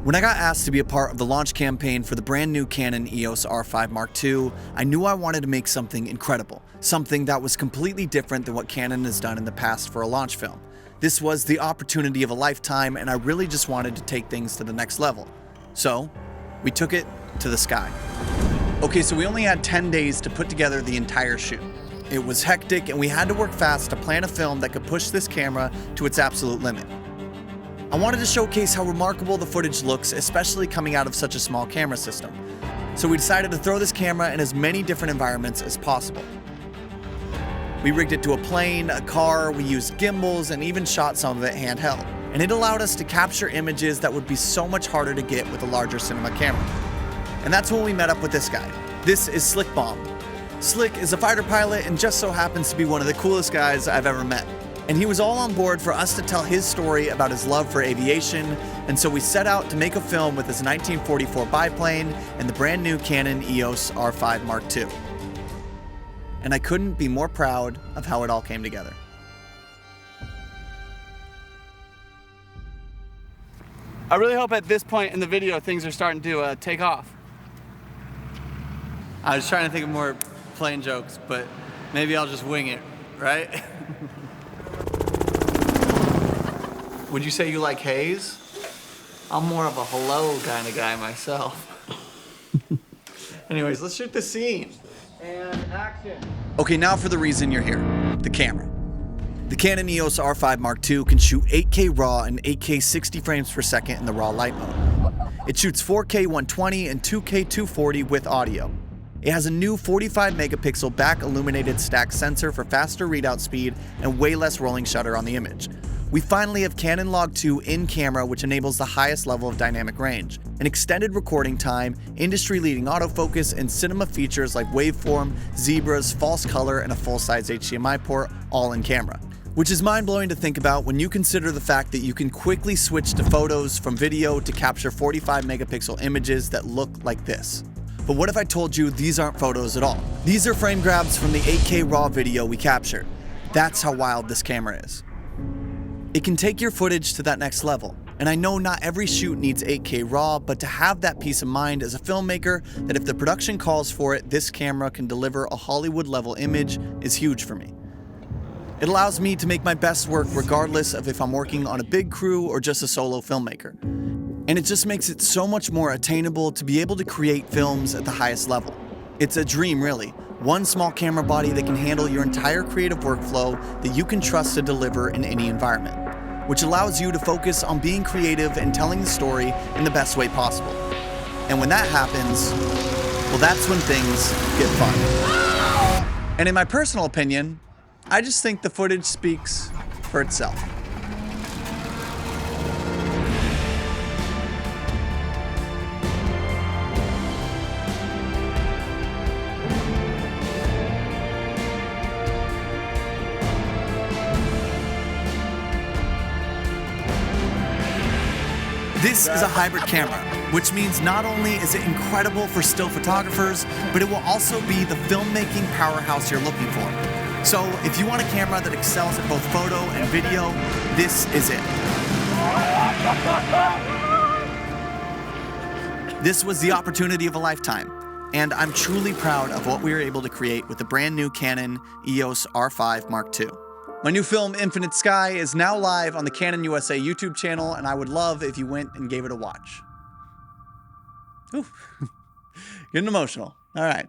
When I got asked to be a part of the launch campaign for the brand new Canon EOS R5 Mark II, I knew I wanted to make something incredible, something that was completely different than what Canon has done in the past for a launch film. This was the opportunity of a lifetime, and I really just wanted to take things to the next level. So, we took it to the sky. Okay, so we only had 10 days to put together the entire shoot. It was hectic, and we had to work fast to plan a film that could push this camera to its absolute limit. I wanted to showcase how remarkable the footage looks, especially coming out of such a small camera system. So we decided to throw this camera in as many different environments as possible. We rigged it to a plane, a car, we used gimbals, and even shot some of it handheld. And it allowed us to capture images that would be so much harder to get with a larger cinema camera. And that's when we met up with this guy. This is Slick Bomb. Slick is a fighter pilot and just so happens to be one of the coolest guys I've ever met. And he was all on board for us to tell his story about his love for aviation, and so we set out to make a film with his 1944 biplane and the brand new Canon EOS R5 Mark II. And I couldn't be more proud of how it all came together. I really hope at this point in the video things are starting to take off. I was trying to think of more plane jokes, but maybe I'll just wing it, right? Would you say you like haze? I'm more of a hello kind of guy myself. Anyways, let's shoot the scene. And action. Okay, now for the reason you're here, the camera. The Canon EOS R5 Mark II can shoot 8K RAW and 8K 60 frames per second in the RAW light mode. It shoots 4K 120 and 2K 240 with audio. It has a new 45 megapixel back illuminated stack sensor for faster readout speed and way less rolling shutter on the image. We finally have Canon Log 2 in camera, which enables the highest level of dynamic range, an extended recording time, industry-leading autofocus, and cinema features like waveform, zebras, false color, and a full-size HDMI port, all in camera. Which is mind-blowing to think about when you consider the fact that you can quickly switch to photos from video to capture 45 megapixel images that look like this. But what if I told you these aren't photos at all? These are frame grabs from the 8K RAW video we captured. That's how wild this camera is. It can take your footage to that next level. And I know not every shoot needs 8K RAW, but to have that peace of mind as a filmmaker that if the production calls for it, this camera can deliver a Hollywood-level image is huge for me. It allows me to make my best work regardless of if I'm working on a big crew or just a solo filmmaker. And it just makes it so much more attainable to be able to create films at the highest level. It's a dream, really. One small camera body that can handle your entire creative workflow that you can trust to deliver in any environment, which allows you to focus on being creative and telling the story in the best way possible. And when that happens, well, that's when things get fun. And in my personal opinion, I just think the footage speaks for itself. This is a hybrid camera, which means not only is it incredible for still photographers, but it will also be the filmmaking powerhouse you're looking for. So if you want a camera that excels at both photo and video, this is it. This was the opportunity of a lifetime, and I'm truly proud of what we were able to create with the brand new Canon EOS R5 Mark II. My new film, Infinite Sky, is now live on the Canon USA YouTube channel, and I would love if you went and gave it a watch. Ooh, getting emotional. All right.